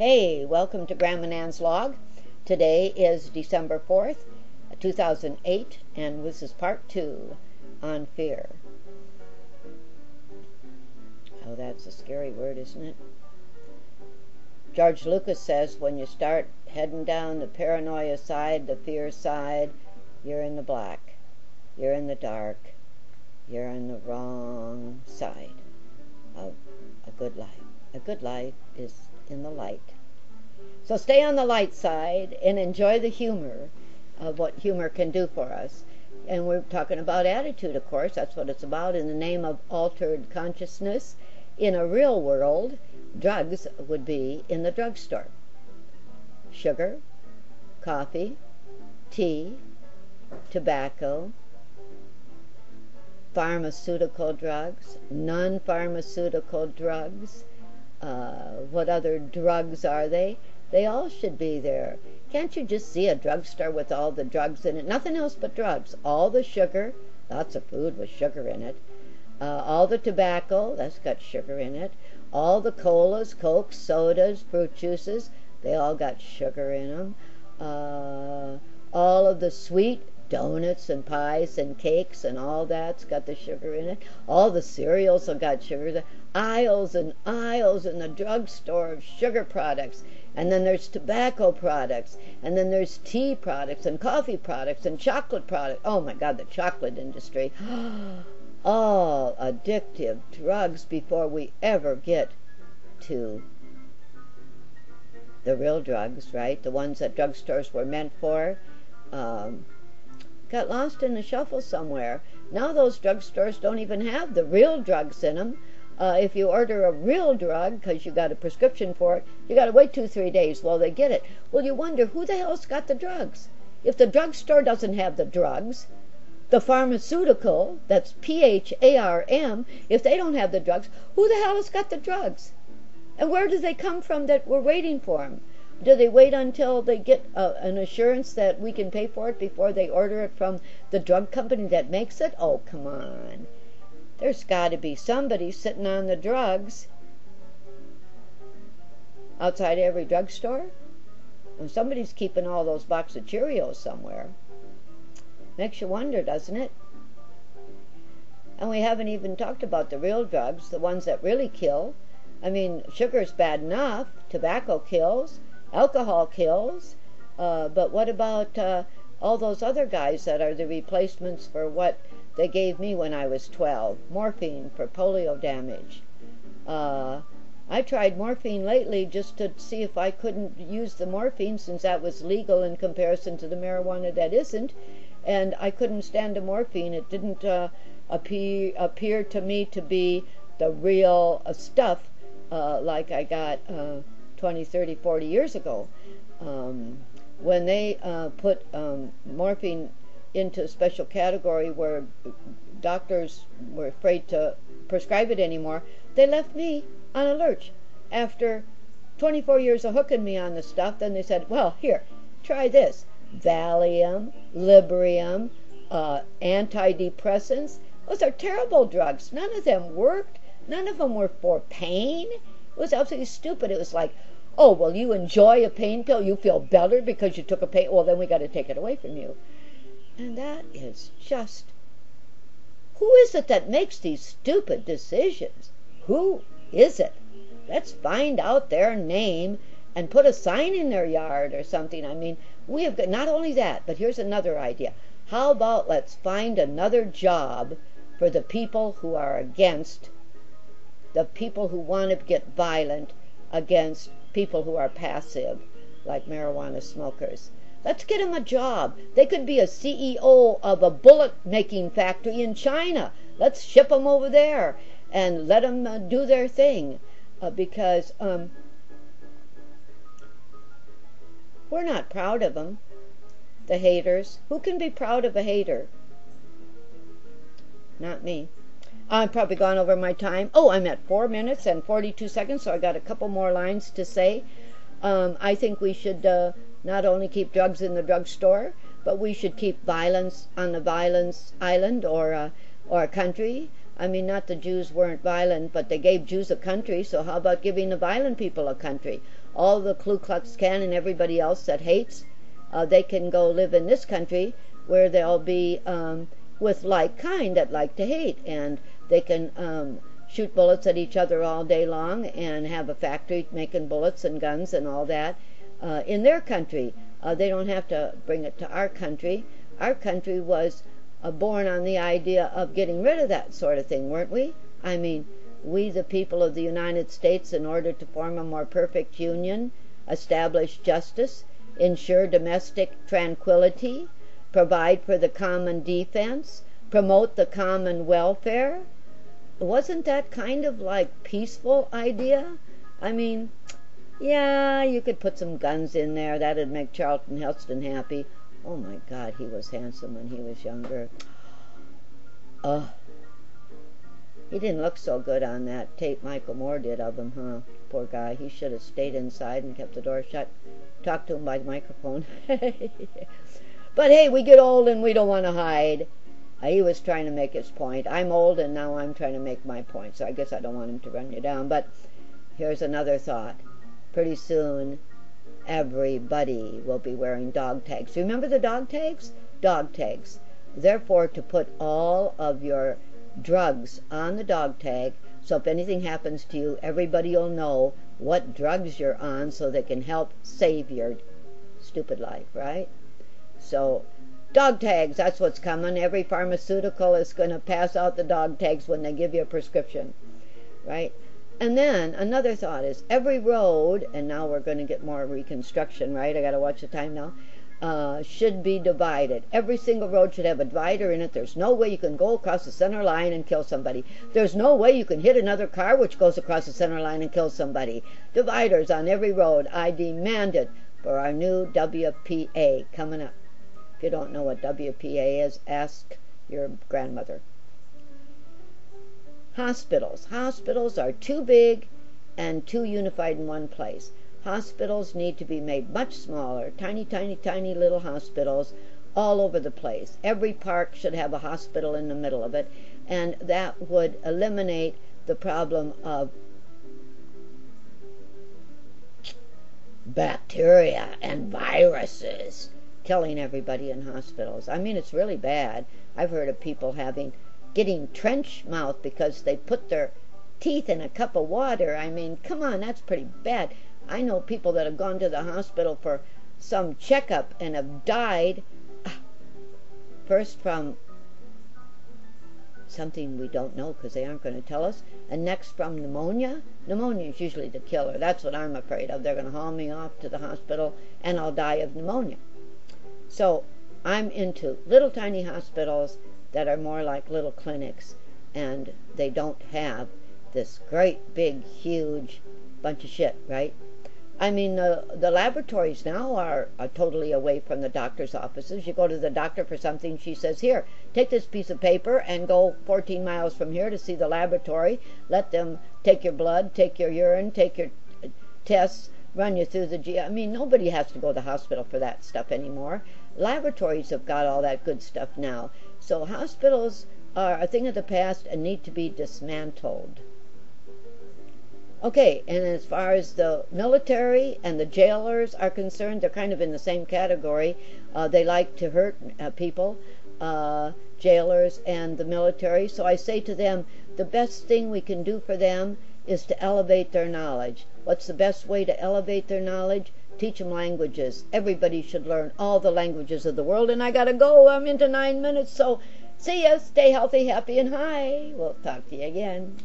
Hey, welcome to Grandma Nan's Log. Today is December 4th, 2008, and this is part 2 on fear. Oh, that's a scary word, isn't it? George Lucas says when you start heading down the paranoia side, the fear side, you're in the black, you're in the dark, you're on the wrong side of a good life. A good life is in the light. So stay on the light side and enjoy the humor of what humor can do for us. And we're talking about attitude, of course. That's what it's about in the name of altered consciousness. In a real world, drugs would be in the drugstore. Sugar, coffee, tea, tobacco, pharmaceutical drugs, non-pharmaceutical drugs. What other drugs are they? They all should be there. Can't you just see a drugstore with all the drugs in it? Nothing else but drugs. All the sugar, lots of food with sugar in it. All the tobacco, that's got sugar in it. All the colas, cokes, sodas, fruit juices, they all got sugar in them. All of the sweet donuts and pies and cakes and all that's got the sugar in it. All the cereals have got sugar. The aisles and aisles in the drugstore of sugar products. And then there's tobacco products. And then there's tea products and coffee products and chocolate products. Oh my God, the chocolate industry. All addictive drugs before we ever get to the real drugs, right? The ones that drugstores were meant for. Got lost in the shuffle somewhere. Now those drugstores don't even have the real drugs in them. If you order a real drug because you got a prescription for it, you got to wait 2-3 days while they get it. Well, you wonder who the hell's got the drugs. If the drugstore doesn't have the drugs, the pharmaceutical, that's PHARM, if they don't have the drugs, who the hell has got the drugs? And where do they come from that we're waiting for them? Do they wait until they get an assurance that we can pay for it before they order it from the drug company that makes it? Oh, come on. There's got to be somebody sitting on the drugs outside every drugstore. And somebody's keeping all those boxes of Cheerios somewhere. Makes you wonder, doesn't it? And we haven't even talked about the real drugs, the ones that really kill. I mean, sugar's bad enough. Tobacco kills. Alcohol kills. But what about all those other guys that are the replacements for what they gave me when I was 12? Morphine for polio damage. I tried morphine lately just to see if I couldn't use the morphine since that was legal in comparison to the marijuana that isn't. And I couldn't stand the morphine. It didn't appear to me to be the real stuff like I got 20, 30, 40 years ago. When they put morphine into a special category where doctors were afraid to prescribe it anymore, they left me on a lurch. After 24 years of hooking me on the stuff, then they said, well, here, try this. Valium, Librium, antidepressants. Those are terrible drugs. None of them worked. None of them were for pain. It was absolutely stupid. It was like, oh, well, you enjoy a pain pill? You feel better because you took a pain? Well, then we got to take it away from you. And that is just... Who is it that makes these stupid decisions? Who is it? Let's find out their name and put a sign in their yard or something. I mean, we have got not only that, but here's another idea. How about let's find another job for the people who are against, the people who want to get violent against people who are passive, like marijuana smokers. Let's get them a job. They could be a CEO of a bullet-making factory in China. Let's ship them over there and let them do their thing because we're not proud of them, the haters. Who can be proud of a hater? Not me. I've probably gone over my time. Oh, I'm at 4 minutes and 42 seconds, so I got a couple more lines to say. I think we should not only keep drugs in the drugstore, but we should keep violence on the violence island or a country. I mean, not the Jews weren't violent, but they gave Jews a country, so how about giving the violent people a country? All the Ku Klux Klan and everybody else that hates, they can go live in this country where they'll be with like kind that like to hate, and they can shoot bullets at each other all day long and have a factory making bullets and guns and all that in their country. They don't have to bring it to our country. Our country was born on the idea of getting rid of that sort of thing, weren't we? I mean, we the people of the United States, in order to form a more perfect union, establish justice, ensure domestic tranquility, provide for the common defense, promote the common welfare. Wasn't that kind of like peaceful idea? I mean, yeah, you could put some guns in there. That'd make Charlton Heston happy. Oh my God, he was handsome when he was younger. He didn't look so good on that tape Michael Moore did of him, huh? Poor guy. He should have stayed inside and kept the door shut. Talked to him by the microphone. But hey, we get old and we don't want to hide. He was trying to make his point. I'm old and now I'm trying to make my point, so I guess I don't want him to run you down. But here's another thought. Pretty soon, everybody will be wearing dog tags. Remember the dog tags? Dog tags. Therefore, to put all of your drugs on the dog tag, so if anything happens to you, everybody will know what drugs you're on so they can help save your stupid life, right? So, dog tags, that's what's coming. Every pharmaceutical is going to pass out the dog tags when they give you a prescription, right? And then another thought is every road, and now we're going to get more reconstruction, right? I got to watch the time now. Should be divided. Every single road should have a divider in it. There's no way you can go across the center line and kill somebody. There's no way you can hit another car which goes across the center line and kill somebody. Dividers on every road. I demand it for our new WPA coming up. If you don't know what WPA is, ask your grandmother. Hospitals. Hospitals are too big and too unified in one place. Hospitals need to be made much smaller, tiny, tiny, tiny little hospitals all over the place. Every park should have a hospital in the middle of it, and that would eliminate the problem of bacteria and viruses killing everybody in hospitals. I mean, it's really bad. I've heard of people getting trench mouth because they put their teeth in a cup of water. I mean, come on, that's pretty bad. I know people that have gone to the hospital for some checkup and have died, first from something we don't know because they aren't going to tell us, and next from pneumonia. Pneumonia is usually the killer. That's what I'm afraid of. They're going to haul me off to the hospital and I'll die of pneumonia. So I'm into little tiny hospitals that are more like little clinics, and they don't have this great big huge bunch of shit, right? I mean, the laboratories now are totally away from the doctor's offices. You go to the doctor for something, she says, here, take this piece of paper and go 14 miles from here to see the laboratory. Let them take your blood, take your urine, take your tests, run you through the I mean, nobody has to go to the hospital for that stuff anymore. Laboratories have got all that good stuff now. So hospitals are a thing of the past and need to be dismantled. Okay, and as far as the military and the jailers are concerned, they're kind of in the same category. They like to hurt people, jailers and the military. So I say to them, the best thing we can do for them is to elevate their knowledge. What's the best way to elevate their knowledge? Teach them languages. Everybody should learn all the languages of the world. And I gotta go. I'm into 9 minutes. So see ya. Stay healthy, happy, and high. We'll talk to you again.